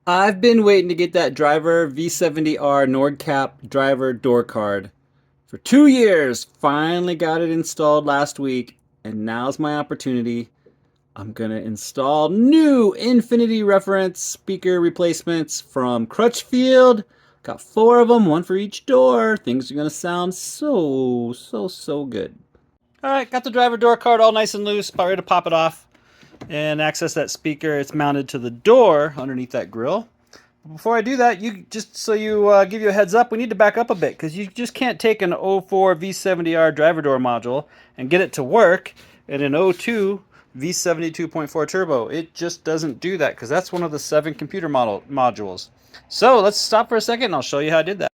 I've been waiting to get that driver V70R Nordkap driver door card for 2 years. Finally got it installed last week, and now's my opportunity. I'm gonna install new Infinity reference speaker replacements from Crutchfield. Got 4 of them, one for each door. Things are gonna sound so good. All right, got the driver door card all nice and loose, about ready to pop it off and access that speaker. It's mounted to the door underneath that grill. Before I do that, you just so you give you a heads up, we need to back up a bit because you just can't take an 04 V70R driver door module and get it to work in an 02 V70 2.4 turbo. It just doesn't do that because that's one of the 7 computer modules. So let's stop for a second and I'll show you how I did that.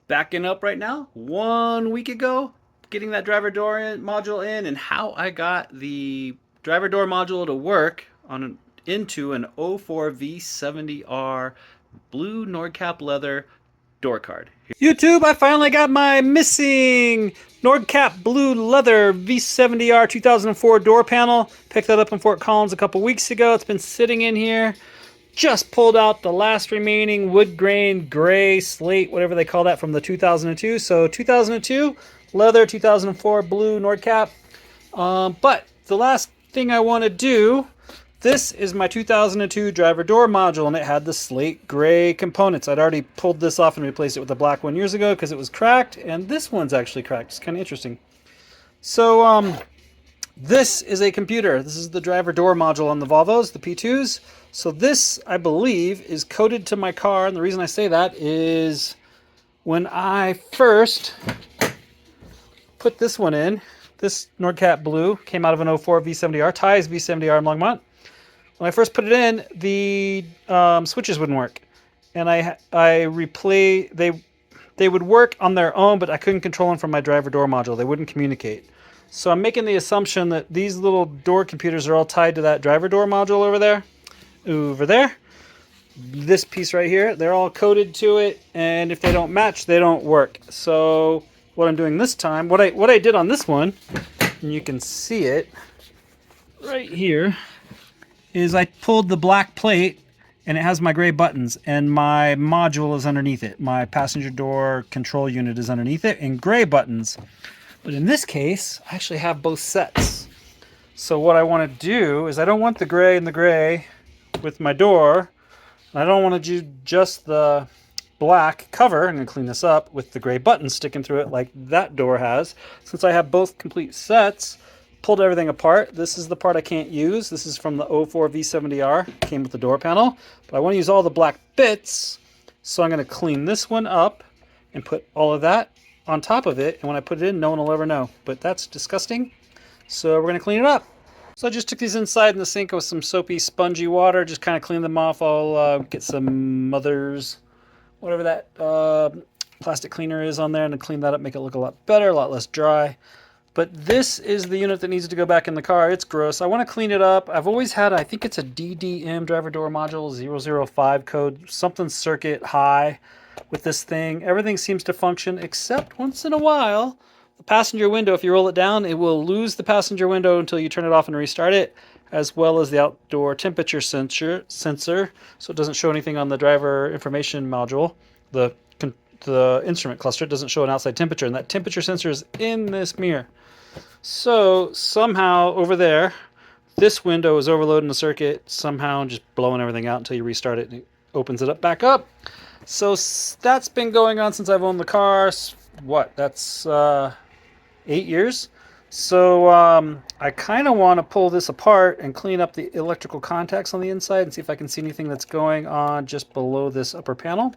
Backing up right now, 1 week ago, getting that driver door module in, and how I got the driver door module to work into an 04 V70R blue Nordkap leather door card. YouTube, I finally got my missing Nordkap blue leather V70R 2004 door panel. Picked that up in Fort Collins a couple weeks ago. It's been sitting in here. Just pulled out the last remaining wood grain gray slate, whatever they call that, from the 2002. So 2002 leather, 2004 blue Nordkap. But the last thing I want to do, this is my 2002 driver door module, and it had the slate gray components. I'd already pulled this off and replaced it with the black one years ago because it was cracked, and this one's actually cracked. It's kind of interesting. So this is a computer. This is the driver door module on the Volvos, the P2s. So this, I believe, is coded to my car, and the reason I say that is when I first put this one in, this Nordkap blue came out of an 04 V70R, Ty's V70R in Longmont. When I first put it in, the switches wouldn't work, and they would work on their own, but I couldn't control them from my driver door module. They wouldn't communicate. So I'm making the assumption that these little door computers are all tied to that driver door module over there. This piece right here, they're all coded to it, and if they don't match, they don't work. So what I'm doing this time, what I did on this one, and you can see it right here, is I pulled the black plate, and it has my gray buttons, and my module is underneath it. My passenger door control unit is underneath it, and gray buttons. But in this case, I actually have both sets. So what I want to do is I don't want the gray and the gray with my door. I don't want to do just the black cover. I'm going to clean this up with the gray buttons sticking through it like that door has. Since I have both complete sets, pulled everything apart. This is the part I can't use. This is from the 04 V70R. Came with the door panel. But I want to use all the black bits. So I'm going to clean this one up and put all of that on top of it. And when I put it in, no one will ever know. But that's disgusting. So we're going to clean it up. So I just took these inside in the sink with some soapy, spongy water. Just kind of clean them off. I'll get some Mother's, whatever that plastic cleaner is on there, and then clean that up, make it look a lot better, a lot less dry. But this is the unit that needs to go back in the car. It's gross. I want to clean it up. I've always had, I think it's a DDM driver door module 005 code, something circuit high with this thing. Everything seems to function except once in a while. The passenger window, if you roll it down, it will lose the passenger window until you turn it off and restart it, as well as the outdoor temperature sensor, so it doesn't show anything on the driver information module. The instrument cluster doesn't show an outside temperature, and that temperature sensor is in this mirror. So somehow over there, this window is overloading the circuit, somehow just blowing everything out until you restart it and it opens it up back up. So that's been going on since I've owned the car. What? That's 8 years. So I kind of want to pull this apart and clean up the electrical contacts on the inside and see if I can see anything that's going on just below this upper panel.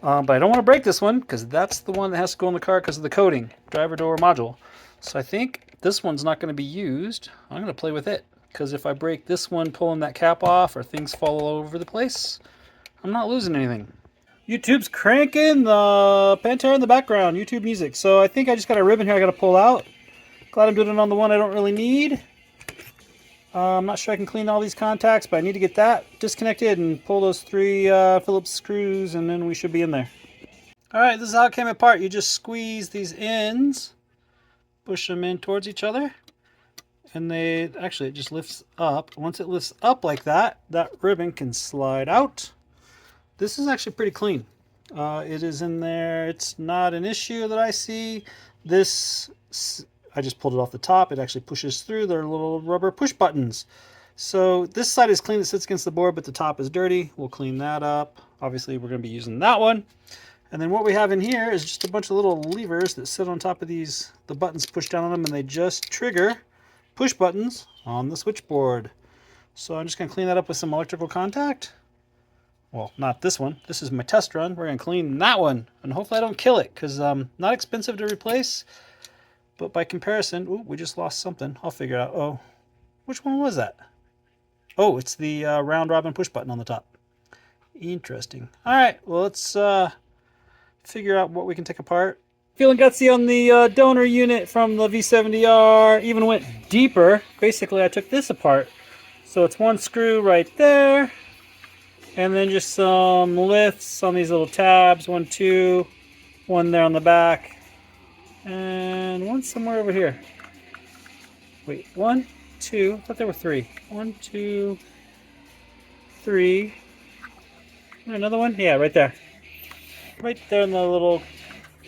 But I don't want to break this one because that's the one that has to go in the car because of the coating, driver door module. So I think this one's not going to be used. I'm going to play with it because if I break this one pulling that cap off or things fall all over the place, I'm not losing anything. YouTube's cranking the Pantera in the background, YouTube music. So I think I just got a ribbon here I got to pull out. Glad I'm doing it on the one I don't really need. I'm not sure I can clean all these contacts, but I need to get that disconnected and pull those 3 Phillips screws, and then we should be in there. All right, this is how it came apart. You just squeeze these ends push them in towards each other. And they actually, it just lifts up. Once it lifts up like that, that ribbon can slide out. This is actually pretty clean. It is in there. It's not an issue that I see. This, I just pulled it off the top. It actually pushes through. They're little rubber push buttons. So this side is clean. It sits against the board, but the top is dirty. We'll clean that up. Obviously, we're going to be using that one. And then what we have in here is just a bunch of little levers that sit on top of these. The buttons push down on them, and they just trigger push buttons on the switchboard. So I'm just going to clean that up with some electrical contact. Well, not this one. This is my test run. We're going to clean that one. And hopefully I don't kill it, because not expensive to replace. But by comparison, ooh, we just lost something. I'll figure it out. Oh, which one was that? Oh, it's the round robin push button on the top. Interesting. All right, well, let's figure out what we can take apart. Feeling gutsy on the donor unit from the V70R. Even went deeper. Basically, I took this apart. So it's one screw right there. And then just some lifts on these little tabs. 1, 2, one there on the back. And one somewhere over here. Wait, 1, 2, I thought there were 3. 1, 2, 3. Another one? Yeah, right there. Right there in the little...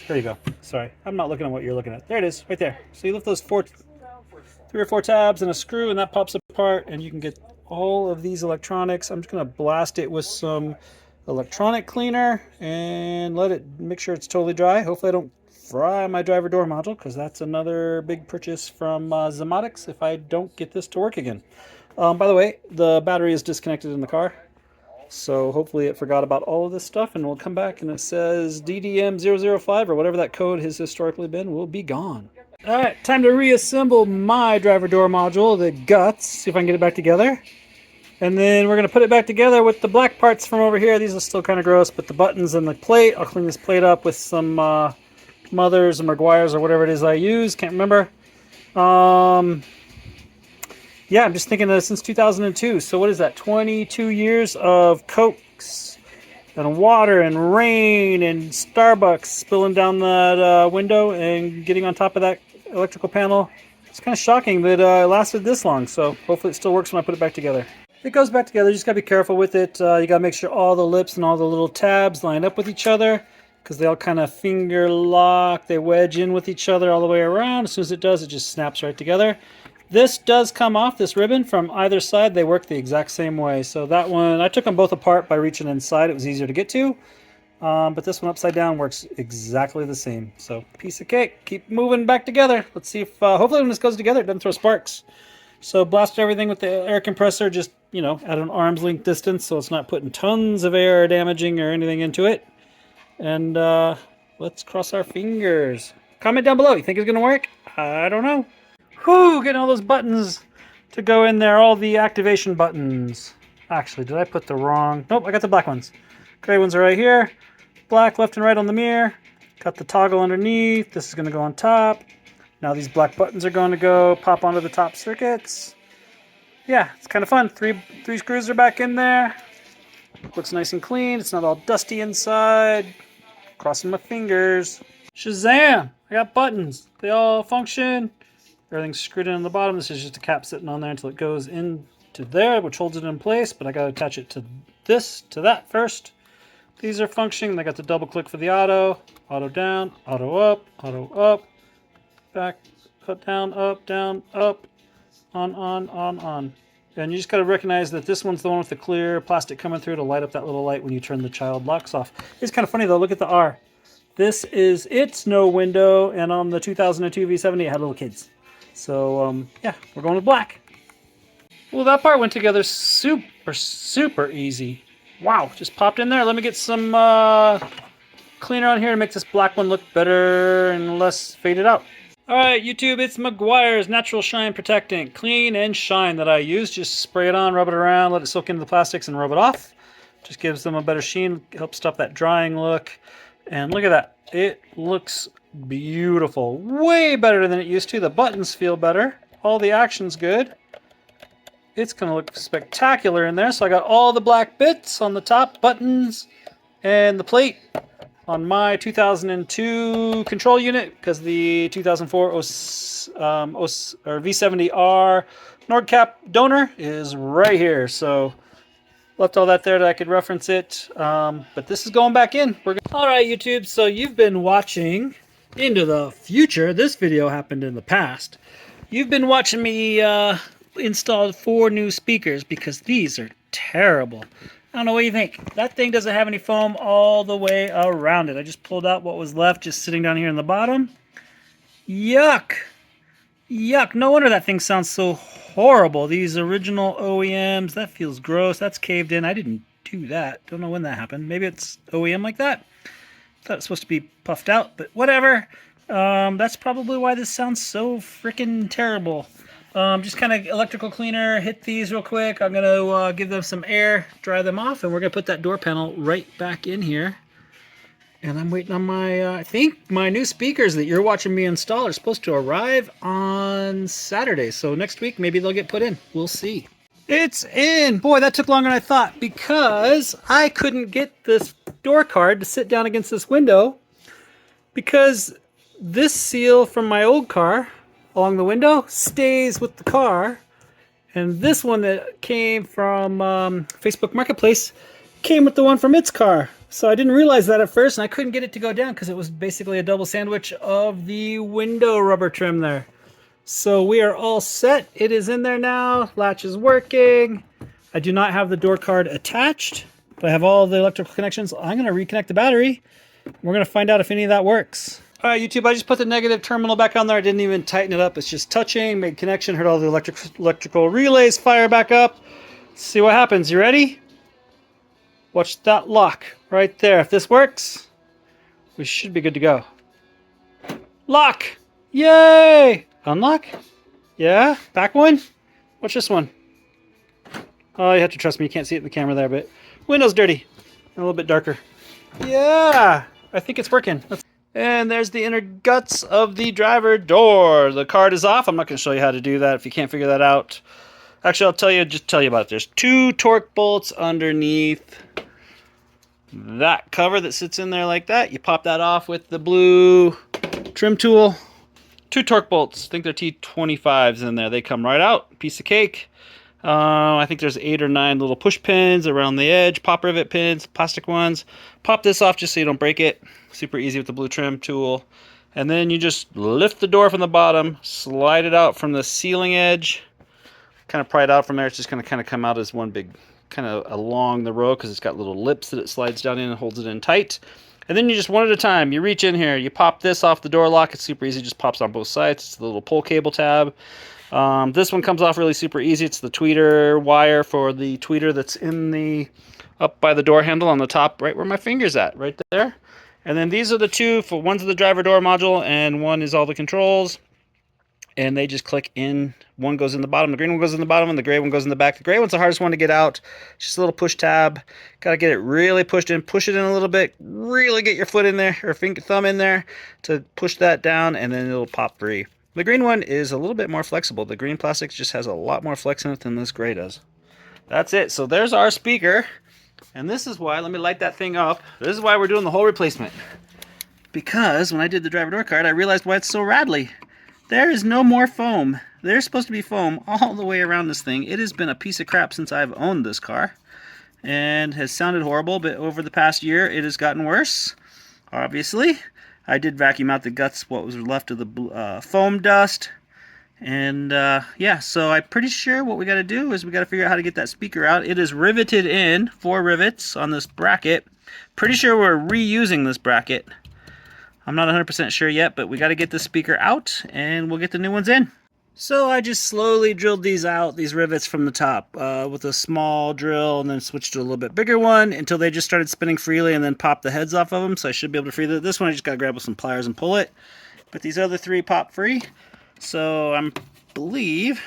There you go. Sorry, I'm not looking at what you're looking at. There it is, right there. So you lift those 3 or 4 tabs and a screw, and that pops apart, and you can get all of these electronics. I'm just going to blast it with some electronic cleaner and let it make sure it's totally dry. Hopefully I don't fry my driver door module, because that's another big purchase from Zomotics if I don't get this to work again. By the way, the battery is disconnected in the car, so hopefully it forgot about all of this stuff, and we'll come back and it says DDM005 or whatever that code has historically been will be gone. Alright, time to reassemble my driver door module, the guts, see if I can get it back together. And then we're going to put it back together with the black parts from over here. These are still kind of gross, but the buttons and the plate, I'll clean this plate up with some Mothers and Maguires or whatever it is I use, can't remember. Yeah, I'm just thinking that since 2002, so what is that, 22 years of Cokes and water and rain and Starbucks spilling down that window and getting on top of that electrical panel. It's kind of shocking that it lasted this long, so hopefully it still works when I put it back together. It goes back together, you just gotta be careful with it. You gotta make sure all the lips and all the little tabs line up with each other, because they all kind of finger lock, they wedge in with each other all the way around. As soon as it does, it just snaps right together. This does come off, this ribbon, from either side. They work the exact same way. So that one, I took them both apart by reaching inside. It was easier to get to. But this one upside down works exactly the same. So piece of cake. Keep moving back together. Let's see if, hopefully when this goes together, it doesn't throw sparks. So blast everything with the air compressor, just, you know, at an arm's length distance, so it's not putting tons of air damaging or anything into it. And let's cross our fingers. Comment down below. You think it's going to work? I don't know. Whew, getting all those buttons to go in there. All the activation buttons. Actually, did I put the wrong... Nope, I got the black ones. Gray ones are right here. Black left and right on the mirror. Got the toggle underneath. This is going to go on top. Now these black buttons are going to go pop onto the top circuits. Yeah, it's kind of fun. Three screws are back in there. Looks nice and clean. It's not all dusty inside. Crossing my fingers. Shazam! I got buttons. They all function. Everything's screwed in on the bottom. This is just a cap sitting on there until it goes into there, which holds it in place. But I got to attach it to this, to that first. These are functioning. I got the double click for the auto. Auto down, auto up, back, cut down, up, on. And you just got to recognize that this one's the one with the clear plastic coming through to light up that little light when you turn the child locks off. It's kind of funny though. Look at the R. This is its no window, and on the 2002 V70 it had little kids. So yeah, we're going with black. Well, that part went together super easy. Wow, just popped in there. Let me get some cleaner on here to make this black one look better and less faded out. Alright, YouTube, it's Maguire's Natural Shine Protectant. Clean and Shine that I use. Just spray it on, rub it around, let it soak into the plastics and rub it off. Just gives them a better sheen, helps stop that drying look. And look at that. It looks beautiful. Way better than it used to. The buttons feel better. All the action's good. It's going to look spectacular in there. So I got all the black bits on the top, buttons, and the plate. on my 2002 control unit because the 2004 V70R Nordkap donor is right here. So left all that there that I could reference it. But this is going back in. All right, YouTube. So you've been watching into the future. This video happened in the past. You've been watching me install 4 new speakers because these are terrible. I don't know what you think. That thing doesn't have any foam all the way around it. I just pulled out what was left just sitting down here in the bottom. Yuck. Yuck. No wonder that thing sounds so horrible. These original OEMs, that feels gross. That's caved in. I didn't do that. Don't know when that happened. Maybe it's OEM like that. Thought it was supposed to be puffed out, but whatever. That's probably why this sounds so freaking terrible. Just kind of electrical cleaner, hit these real quick. I'm going to give them some air, dry them off, and we're going to put that door panel right back in here. And I'm waiting on my, I think my new speakers that you're watching me install are supposed to arrive on Saturday. So next week, maybe they'll get put in. We'll see. It's in. Boy, that took longer than I thought because I couldn't get this door card to sit down against this window because this seal from my old car along the window stays with the car, and this one that came from Facebook Marketplace came with the one from its car. So I didn't realize that at first, and I couldn't get it to go down because it was basically a double sandwich of the window rubber trim there. So we are all set. It is in there now. Latch is working. I do not have the door card attached, but I have all the electrical connections. I'm going to reconnect the battery. We're going to find out if any of that works. All right, YouTube, I just put the negative terminal back on there. I didn't even tighten it up. It's just touching, made connection, heard all the electrical relays fire back up. Let's see what happens. You ready? Watch that lock right there. If this works, we should be good to go. Lock! Yay! Unlock? Yeah? Back one? Watch this one. Oh, you have to trust me. You can't see it in the camera there, but window's dirty. A little bit darker. Yeah! I think it's working. And there's the inner guts of the driver door. The card is off. I'm not going to show you how to do that if you can't figure that out. Actually, I'll just tell you about it. There's 2 torque bolts underneath that cover that sits in there like that. You pop that off with the blue trim tool. 2 torque bolts. I think they're T25s in there. They come right out. Piece of cake. I think there's 8 or 9 little push pins around the edge, pop rivet pins, plastic ones. Pop this off just so you don't break it. Super easy with the blue trim tool. And then you just lift the door from the bottom, slide it out from the ceiling edge, kind of pry it out from there. It's just going to kind of come out as one big, kind of along the row because it's got little lips that it slides down in and holds it in tight. And then you just one at a time, you reach in here, you pop this off the door lock. It's super easy, it just pops on both sides. It's the little pull cable tab. This one comes off really super easy. It's the tweeter wire for the tweeter that's in the up by the door handle on the top, right where my finger's at, right there. And then these are the 2, for one's the driver door module and one is all the controls. And they just click in. One goes in the bottom, the green one goes in the bottom, and the gray one goes in the back. The gray one's the hardest one to get out. It's just a little push tab. Got to get it really pushed in. Push it in a little bit. Really get your foot in there, or thumb in there to push that down, and then it'll pop free. The green one is a little bit more flexible. The green plastic just has a lot more flex in it than this gray does. That's it. So there's our speaker. And this is why, let me light that thing up. This is why we're doing the whole replacement. Because when I did the driver door card, I realized why it's so rattly. There is no more foam. There's supposed to be foam all the way around this thing. It has been a piece of crap since I've owned this car. And has sounded horrible, but over the past year, it has gotten worse. Obviously. I did vacuum out the guts, what was left of the foam dust. And yeah, so I'm pretty sure what we got to do is we got to figure out how to get that speaker out. It is riveted in, 4 rivets on this bracket. Pretty sure we're reusing this bracket. I'm not 100% sure yet, but we got to get the speaker out and we'll get the new ones in. So I just slowly drilled these out, these rivets from the top with a small drill, and then switched to a little bit bigger one until they just started spinning freely, and then popped the heads off of them. So I should be able to free this one. I just got to grab with some pliers and pull it. But these other 3 pop free. So I believe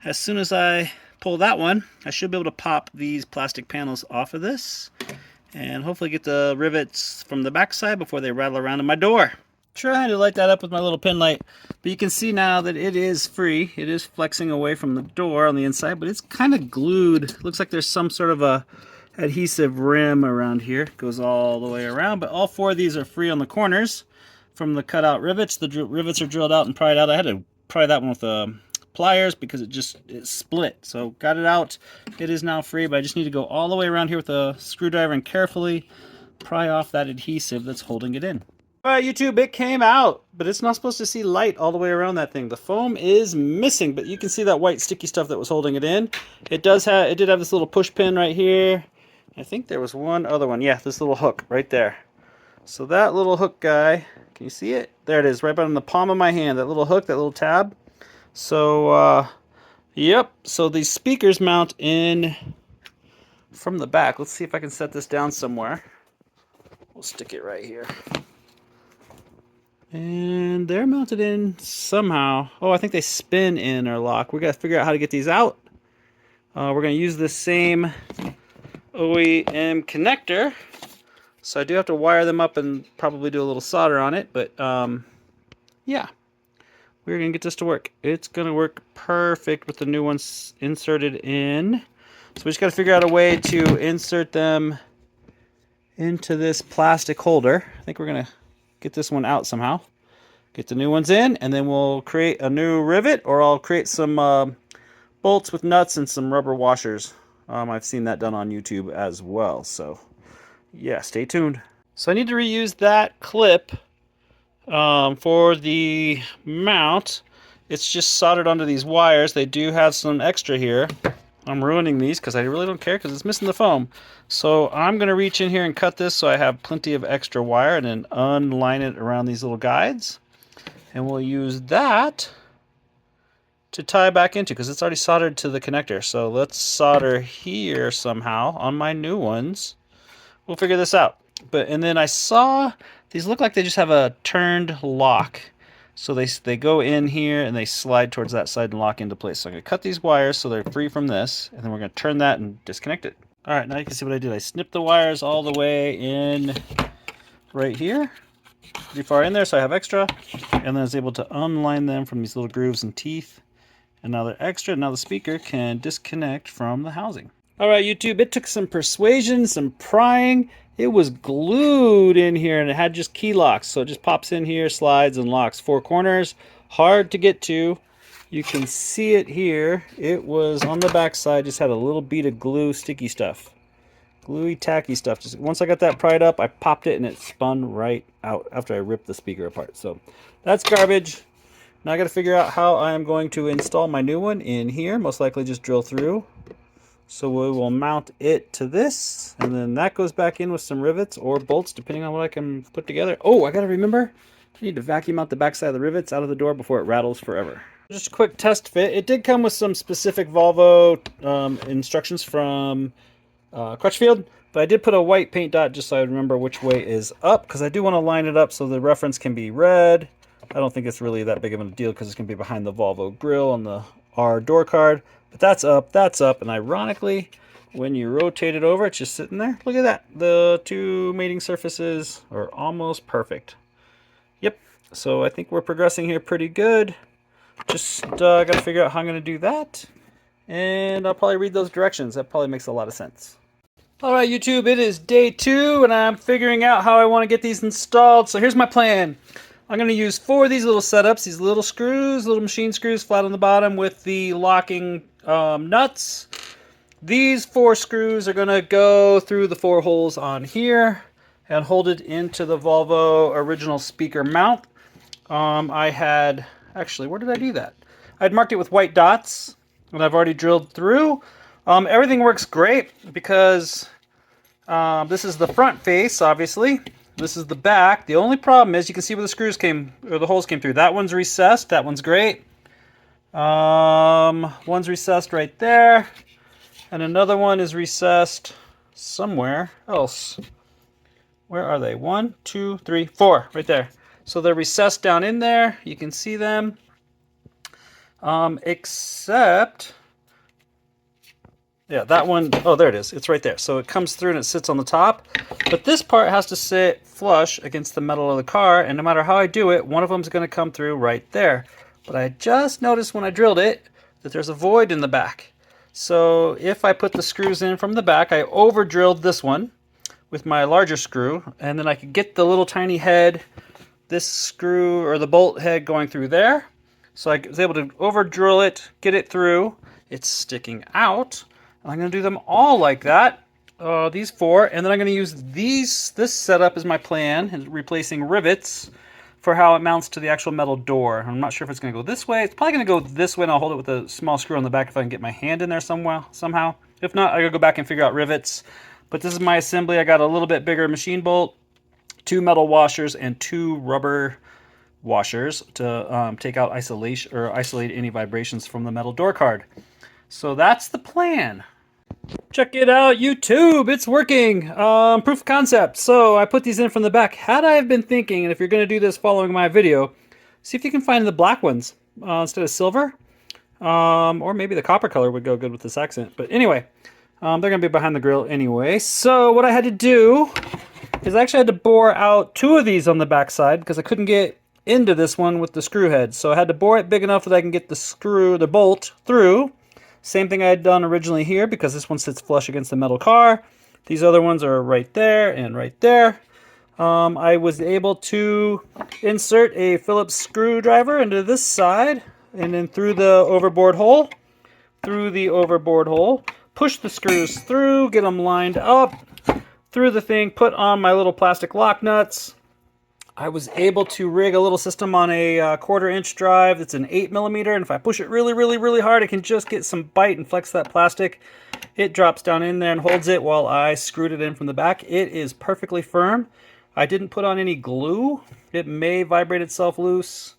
as soon as I pull that one, I should be able to pop these plastic panels off of this and hopefully get the rivets from the back side before they rattle around in my door. Trying to light that up with my little pin light, but you can see now that it is free. It is flexing away from the door on the inside, but it's kind of glued. Looks like there's some sort of a adhesive rim around here. Goes all the way around, but all 4 of these are free on the corners from the cutout rivets. The rivets are drilled out and pried out. I had to pry that one with pliers because it split. So got it out. It is now free, but I just need to go all the way around here with a screwdriver and carefully pry off that adhesive that's holding it in. All right, YouTube, it came out, but it's not supposed to see light all the way around that thing. The foam is missing, but you can see that white sticky stuff that was holding it in. It did have this little push pin right here. I think there was one other one. Yeah, this little hook right there. So that little hook guy, can you see it? There it is, right on the palm of my hand. That little hook, that little tab. So, yep. So these speakers mount in from the back. Let's see if I can set this down somewhere. We'll stick it right here. And they're mounted in somehow. Oh, I think they spin in or lock. We got to figure out how to get these out. We're going to use the same OEM connector. So I do have to wire them up and probably do a little solder on it. But yeah, we're going to get this to work. It's going to work perfect with the new ones inserted in. So we just got to figure out a way to insert them into this plastic holder. I think we're going to get this one out somehow. Get the new ones in, and then we'll create a new rivet, or I'll create some bolts with nuts and some rubber washers. I've seen that done on YouTube as well. So yeah, stay tuned. So I need to reuse that clip for the mount. It's just soldered onto these wires. They do have some extra here. I'm ruining these because I really don't care because it's missing the foam. So I'm going to reach in here and cut this so I have plenty of extra wire, and then unline it around these little guides. And we'll use that to tie back into, because it's already soldered to the connector. So let's solder here somehow on my new ones. We'll figure this out. And then I saw these look like they just have a turned lock. So they go in here and they slide towards that side and lock into place. So I'm going to cut these wires so they're free from this, and then we're going to turn that and disconnect it. All right, now you can see what I did. I snipped the wires all the way in right here, pretty far in there, so I have extra, and then I was able to unline them from these little grooves and teeth. And now they're extra. Now the speaker can disconnect from the housing. All right, YouTube, it took some persuasion, some prying. It was glued in here, and it had just key locks. So it just pops in here, slides, and locks. 4 corners, hard to get to. You can see it here. It was on the back side, just had a little bead of glue, sticky stuff. Gluey, tacky stuff. Just once I got that pried up, I popped it, and it spun right out after I ripped the speaker apart. So that's garbage. Now I got to figure out how I am going to install my new one in here. Most likely just drill through. So we will mount it to this, and then that goes back in with some rivets or bolts, depending on what I can put together. Oh, I gotta remember, I need to vacuum out the backside of the rivets out of the door before it rattles forever. Just a quick test fit. It did come with some specific Volvo instructions from Crutchfield, but I did put a white paint dot just so I remember which way is up, because I do want to line it up so the reference can be read. I don't think it's really that big of a deal because it's going to be behind the Volvo grill on the R door card. But that's up, and ironically, when you rotate it over, it's just sitting there. Look at that. The 2 mating surfaces are almost perfect. Yep, so I think we're progressing here pretty good. Just got to figure out how I'm going to do that, and I'll probably read those directions. That probably makes a lot of sense. All right, YouTube, it is day 2, and I'm figuring out how I want to get these installed. So here's my plan. I'm going to use 4 of these little setups, these little screws, little machine screws flat on the bottom with the locking nuts. These 4 screws are going to go through the 4 holes on here and hold it into the Volvo original speaker mount. I had, actually, where did I do that? I'd marked it with white dots, and I've already drilled through. Everything works great because this is the front face, obviously. This is the back. The only problem is you can see where the screws came, or the holes came through. That one's recessed. That one's great. One's recessed right there. And another one is recessed somewhere else. Where are they? 1, 2, 3, 4. Right there. So they're recessed down in there. You can see them. Except... yeah, that one, oh, there it is. It's right there. So it comes through and it sits on the top. But this part has to sit flush against the metal of the car, and no matter how I do it, one of them is going to come through right there. But I just noticed when I drilled it that there's a void in the back. So if I put the screws in from the back, I over drilled this one with my larger screw, and then I could get the little tiny head, this screw or the bolt head going through there. So I was able to over drill it, get it through. It's sticking out. And I'm going to do them all like that, these four, and then I'm going to use this setup as my plan, replacing rivets for how it mounts to the actual metal door. I'm not sure if it's going to go this way. It's probably going to go this way, and I'll hold it with a small screw on the back if I can get my hand in there somehow. If not, I gotta go back and figure out rivets. But this is my assembly. I got a little bit bigger machine bolt, 2 metal washers, and 2 rubber washers to take out isolate any vibrations from the metal door card. So that's the plan. Check it out, YouTube, it's working. Proof of concept. So I put these in from the back. Had I have been thinking, and if you're going to do this following my video, see if you can find the black ones instead of silver. Or maybe the copper color would go good with this accent. But anyway, they're going to be behind the grill anyway. So what I had to do is I actually had to bore out 2 of these on the back side because I couldn't get into this one with the screw head. So I had to bore it big enough that I can get the bolt through. Same thing I had done originally here because this one sits flush against the metal car. These other ones are right there and right there. I was able to insert a Phillips screwdriver into this side and then through the overboard hole, push the screws through, get them lined up through the thing, put on my little plastic lock nuts. I was able to rig a little system on a 1/4-inch drive. It's an 8mm, and if I push it really, really, really hard, I can just get some bite and flex that plastic. It drops down in there and holds it while I screwed it in from the back. It is perfectly firm. I didn't put on any glue. It may vibrate itself loose.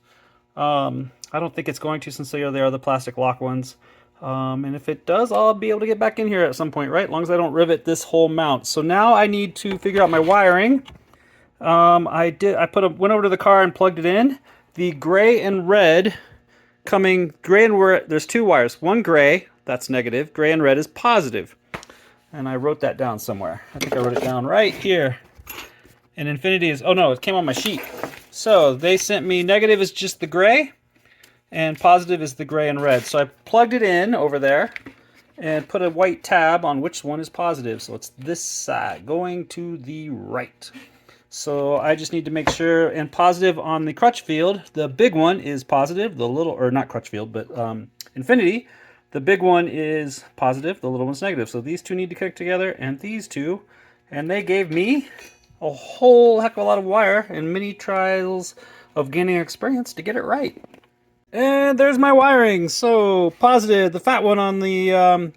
I don't think it's going to since they are the plastic lock ones. And if it does, I'll be able to get back in here at some point, right? As long as I don't rivet this whole mount. So now I need to figure out my wiring. Went over to the car and plugged it in. The gray and red there's 2 wires. One gray, that's negative. Gray and red is positive. And I wrote that down somewhere. I think I wrote it down right here. And infinity is, oh no, it came on my sheet. So they sent me negative is just the gray, and positive is the gray and red. So I plugged it in over there and put a white tab on which one is positive. So it's this side going to the right. So I just need to make sure, and positive on the Crutchfield, the big one is positive, the little, or not Crutchfield, but Infinity, the big one is positive, the little one's negative. So these two need to connect together, and these two, and they gave me a whole heck of a lot of wire and many trials of gaining experience to get it right. And there's my wiring. So positive, the fat one on the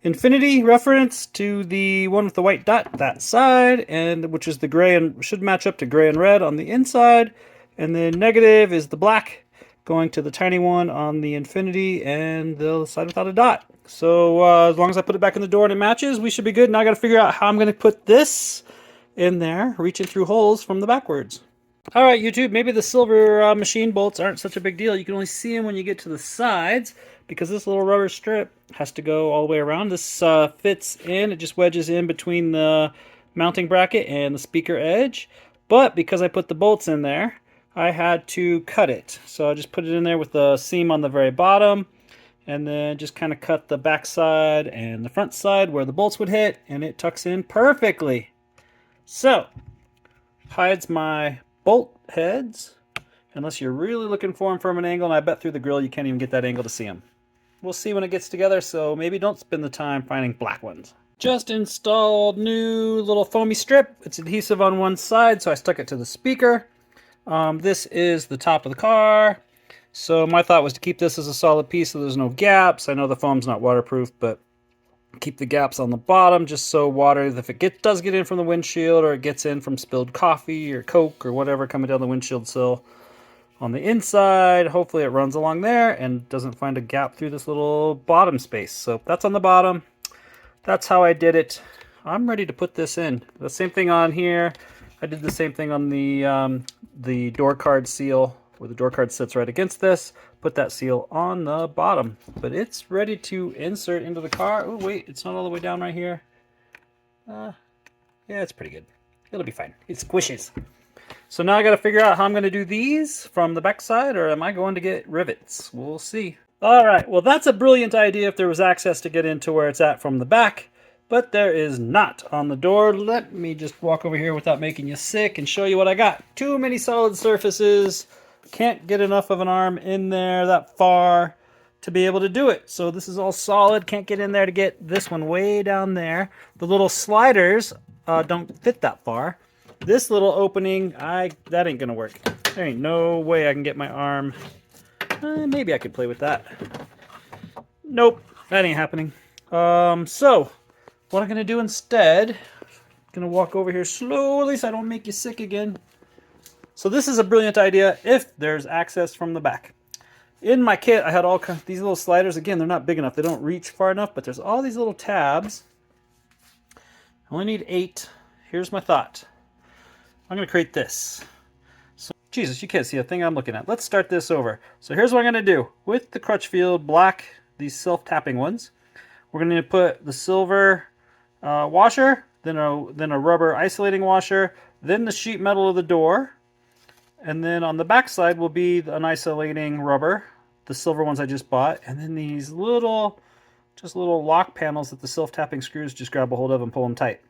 Infinity reference to the one with the white dot that side, and which is the gray and should match up to gray and red on the inside, and then negative is the black going to the tiny one on the Infinity and the side without a dot. So as long as I put it back in the door and it matches, we should be good. Now I got to figure out how I'm going to put this in there, reaching through holes from the backwards. All right, YouTube, maybe the silver machine bolts aren't such a big deal. You can only see them when you get to the sides because this little rubber strip has to go all the way around. This fits in. It just wedges in between the mounting bracket and the speaker edge. But because I put the bolts in there, I had to cut it. So I just put it in there with the seam on the very bottom and then just kind of cut the back side and the front side where the bolts would hit, and it tucks in perfectly. So, hides my bolt heads, unless you're really looking for them from an angle, and I bet through the grill you can't even get that angle to see them. We'll see when it gets together, so maybe don't spend the time finding black ones. Just installed new little foamy strip. It's adhesive on one side, so I stuck it to the speaker. This is the top of the car. So my thought was to keep this as a solid piece so there's no gaps. I know the foam's not waterproof, but keep the gaps on the bottom just so water, if it does get in from the windshield or it gets in from spilled coffee or Coke or whatever coming down the windshield sill on the inside, hopefully it runs along there and doesn't find a gap through this little bottom space. So that's on the bottom. That's how I did it. I'm ready to put this in. The same thing on here. I did the same thing on the door card seal, where the door card sits right against this. Put that seal on the bottom, but it's ready to insert into the car. Oh wait, it's not all the way down right here. Yeah, it's pretty good. It'll be fine. It squishes. So now I got to figure out how I'm going to do these from the back side, or am I going to get rivets? We'll see. All right, well, that's a brilliant idea if there was access to get into where it's at from the back, but there is not on the door. Let me just walk over here without making you sick and show you what I got. Too many solid surfaces. Can't get enough of an arm in there that far to be able to do it. So this is all solid. Can't get in there to get this one way down there. The little sliders don't fit that far. This little opening, that ain't gonna work. There ain't no way I can get my arm. Maybe I could play with that. Nope, that ain't happening. So what I'm gonna do instead, gonna walk over here slowly so I don't make you sick again. So this is a brilliant idea if there's access from the back. In my kit, I had all kinds, these little sliders. Again, they're not big enough. They don't reach far enough, but there's all these little tabs. I only need 8. Here's my thought. I'm gonna create this. Jesus, you can't see a thing I'm looking at. Let's start this over. So here's what I'm going to do. With the Crutchfield black, these self-tapping ones, we're going to put the silver washer, then a rubber isolating washer, then the sheet metal of the door, and then on the back side will be an isolating rubber, the silver ones I just bought, and then these little lock panels that the self-tapping screws just grab a hold of and pull them tight.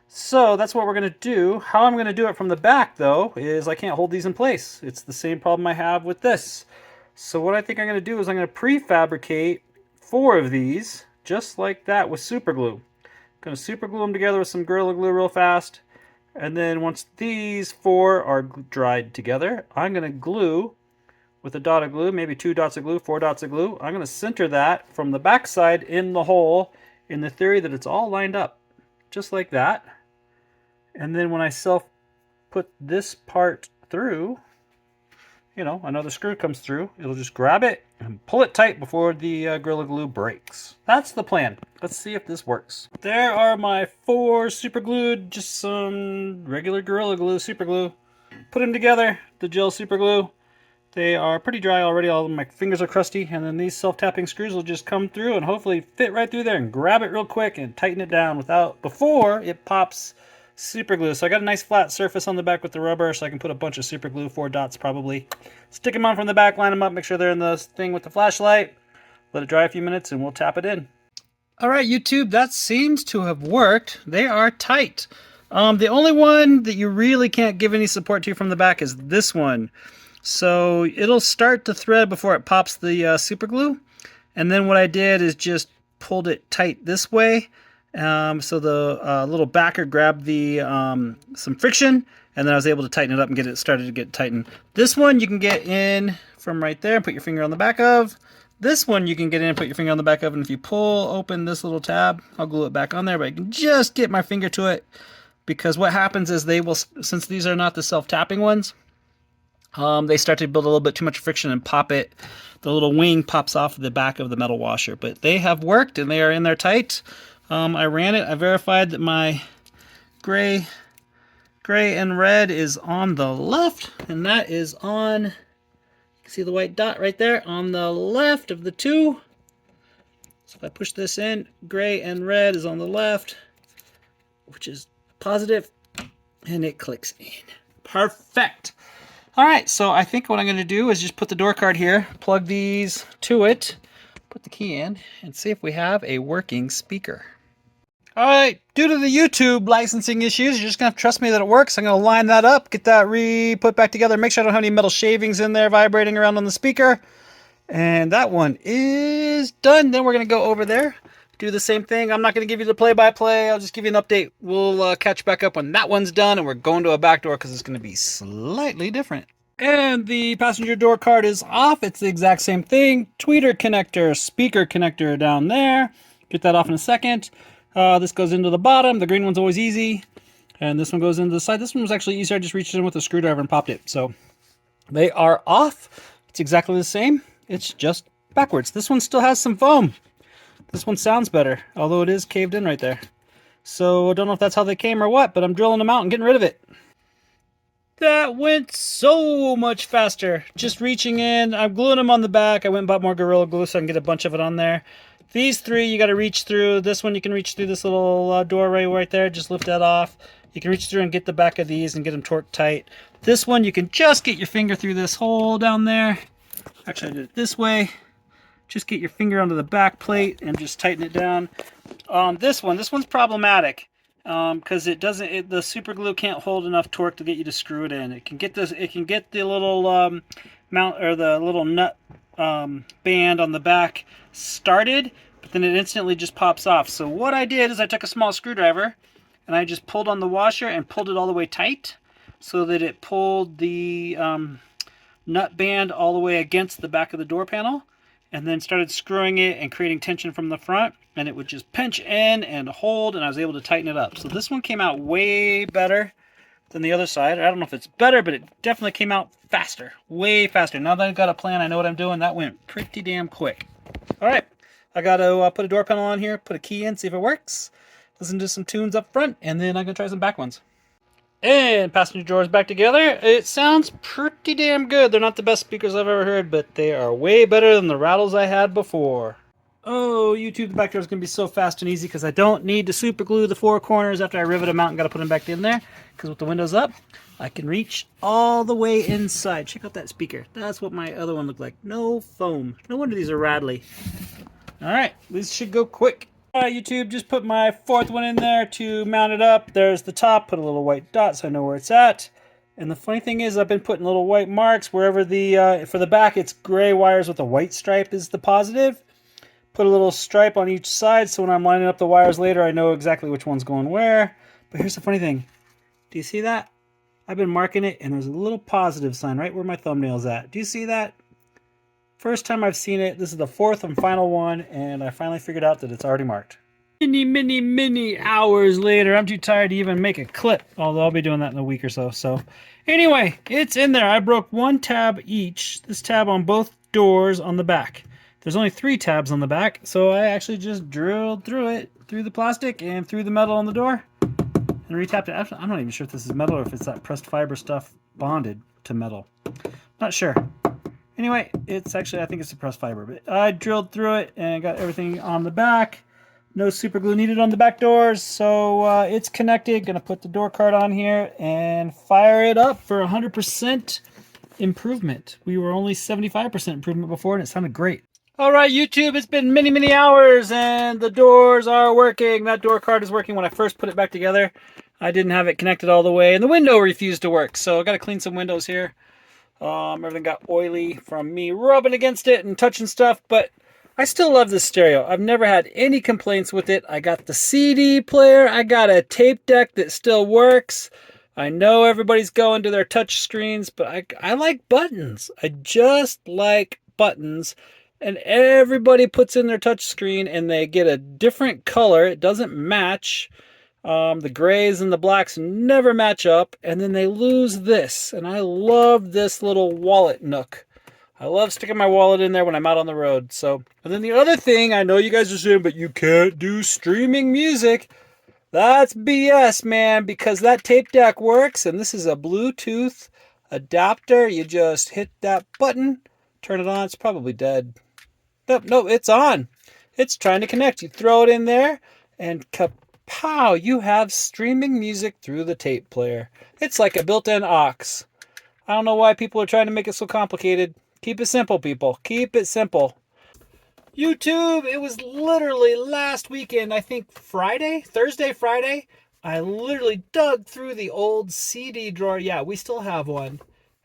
So that's what we're going to do. How I'm going to do it from the back, though, is I can't hold these in place. It's the same problem I have with this. So what I think I'm going to do is I'm going to prefabricate 4 of these, just like that, with super glue. I'm going to super glue them together with some Gorilla Glue real fast. And then once these 4 are dried together, I'm going to glue with a dot of glue, maybe 2 dots of glue, 4 dots of glue. I'm going to center that from the back side in the hole in the theory that it's all lined up, just like that. And then when I put this part through, you know, another screw comes through, it'll just grab it and pull it tight before the Gorilla Glue breaks. That's the plan. Let's see if this works. There are my 4 super glued, just some regular Gorilla Glue super glue. Put them together, the gel super glue. They are pretty dry already. All of my fingers are crusty, and then these self-tapping screws will just come through and hopefully fit right through there and grab it real quick and tighten it down before it pops super glue. So I got a nice flat surface on the back with the rubber, so I can put a bunch of super glue, 4 dots probably. Stick them on from the back, line them up, make sure they're in the thing with the flashlight. Let it dry a few minutes and we'll tap it in. All right, YouTube, that seems to have worked. They are tight. The only one that you really can't give any support to from the back is this one. So it'll start to thread before it pops the super glue. And then what I did is just pulled it tight this way. So the little backer grabbed the some friction, and then I was able to tighten it up and get it started to get tightened. This one you can get in from right there and put your finger on the back of. This one you can get in and put your finger on the back of, and if you pull open this little tab, I'll glue it back on there, but I can just get my finger to it, because what happens is they will, since these are not the self-tapping ones, they start to build a little bit too much friction and pop it. The little wing pops off the back of the metal washer, but they have worked and they are in there tight. I ran it. I verified that my gray and red is on the left, and that is on, you can see the white dot right there, on the left of the 2. So if I push this in, gray and red is on the left, which is positive, and it clicks in. Perfect. All right, so I think what I'm going to do is just put the door card here, plug these to it, put the key in, and see if we have a working speaker. All right, due to the YouTube licensing issues, you're just going to have to trust me that it works. I'm going to line that up, get that put back together, make sure I don't have any metal shavings in there vibrating around on the speaker. And that one is done. Then we're going to go over there, do the same thing. I'm not going to give you the play-by-play. I'll just give you an update. We'll catch back up when that one's done, and we're going to a back door because it's going to be slightly different. And the passenger door card is off. It's the exact same thing. Tweeter connector, speaker connector down there. Get that off in a second. This goes into the bottom. The green one's always easy. And this one goes into the side. This one was actually easier. I just reached in with a screwdriver and popped it. So they are off. It's exactly the same. It's just backwards. This one still has some foam. This one sounds better, although it is caved in right there. So I don't know if that's how they came or what, but I'm drilling them out and getting rid of it. That went so much faster. Just reaching in. I'm gluing them on the back. I went and bought more Gorilla Glue so I can get a bunch of it on there. These 3 you got to reach through. This one you can reach through this little doorway right there. Just lift that off. You can reach through and get the back of these and get them torqued tight. This one you can just get your finger through this hole down there. Actually, I did it this way. just get your finger onto the back plate and just tighten it down. This one's problematic because the super glue can't hold enough torque to get you to screw it in. It can get the little mount or the little nut band on the back started, but then it instantly just pops off. So what I did is I took a small screwdriver and I just pulled on the washer and pulled it all the way tight so that it pulled the nut band all the way against the back of the door panel, and then started screwing it and creating tension from the front, and it would just pinch in and hold, and I was able to tighten it up. So this one came out way better than the other side. I don't know if it's better, but it definitely came out faster, way faster. Now that I've got a plan, I know what I'm doing, that went pretty damn quick. All right, I got to put a door panel on here, put a key in, see if it works, listen to some tunes up front, and then I'm going to try some back ones. And passenger doors back together. It sounds pretty damn good. They're not the best speakers I've ever heard, but they are way better than the rattles I had before. Oh, YouTube, the back door is going to be so fast and easy because I don't need to super glue the four corners after I rivet them out and got to put them back in there. Because with the windows up, I can reach all the way inside. Check out that speaker. That's what my other one looked like. No foam. No wonder these are rattly. All right, these should go quick. YouTube, just put my fourth one in there to mount it up. There's the top, put a little white dot so I know where it's at. And the funny thing is I've been putting little white marks wherever for the back it's gray wires with a white stripe is the positive. Put a little stripe on each side so when I'm lining up the wires later I know exactly which one's going where. But here's the funny thing. Do you see that? I've been marking it and there's a little positive sign right where my thumbnail's at. Do you see that? First time I've seen it. This is the fourth and final one, and I finally figured out that it's already marked. Many hours later. I'm too tired to even make a clip, although I'll be doing that in a week or so. So anyway, it's in there. I broke one tab each. This tab on both doors on the back. There's only 3 tabs on the back, so I actually just drilled through it, through the plastic and through the metal on the door, and retapped it. I'm not even sure if this is metal or if it's that pressed fiber stuff bonded to metal. Not sure. Anyway, it's actually, I think it's suppressed fiber, but I drilled through it and got everything on the back. No super glue needed on the back doors, so it's connected. Gonna put the door card on here and fire it up for 100% improvement. We were only 75% improvement before and it sounded great. All right, YouTube, it's been many hours and the doors are working. That door card is working. When I first put it back together, I didn't have it connected all the way and the window refused to work. So I gotta clean some windows here. Everything got oily from me rubbing against it and touching stuff, but I still love this stereo. I've never had any complaints with it. I got the CD player. I got a tape deck that still works. I know everybody's going to their touch screens, but I like buttons. I just like buttons. And everybody puts in their touch screen and they get a different color. It doesn't match. The grays and the blacks never match up, and then they lose this. And I love this little wallet nook. I love sticking my wallet in there when I'm out on the road. So, and then the other thing, I know you guys are saying, but you can't do streaming music. That's BS, man, because that tape deck works, and this is a Bluetooth adapter. You just hit that button, turn it on. It's probably dead. No, it's on. It's trying to connect. You throw it in there, and pow, you have streaming music through the tape player. It's like a built-in aux. I don't know why people are trying to make it so complicated. Keep it simple, people. Keep it simple. YouTube, it was literally last weekend, I think Thursday, Friday. I literally dug through the old CD drawer. Yeah, we still have one.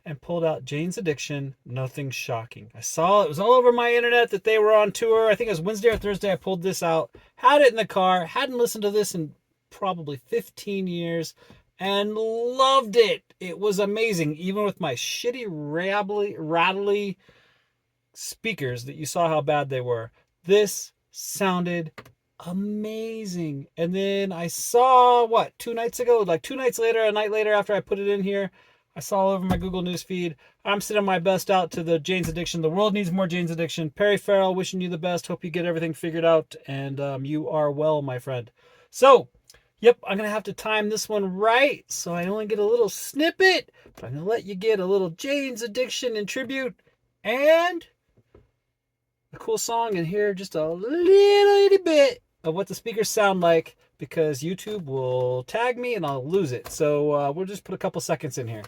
And pulled out Jane's Addiction. Nothing shocking. I saw it was all over my internet that they were on tour. I think it was Wednesday or Thursday. I pulled this out, had it in the car, hadn't listened to this in probably 15 years, and loved it. It was amazing, even with my shitty, rattly speakers that you saw how bad they were. This sounded amazing. And then I saw, 2 nights ago? Like 2 nights later, a night later after I put it in here, I saw all over my Google News feed. I'm sending my best out to the Jane's Addiction. The world needs more Jane's Addiction. Perry Farrell, wishing you the best. Hope you get everything figured out. And you are well, my friend. So, yep, I'm going to have to time this one right. So I only get a little snippet. But I'm going to let you get a little Jane's Addiction in tribute. And a cool song. And hear just a little bit of what the speakers sound like. Because YouTube will tag me and I'll lose it. So we'll just put a couple seconds in here.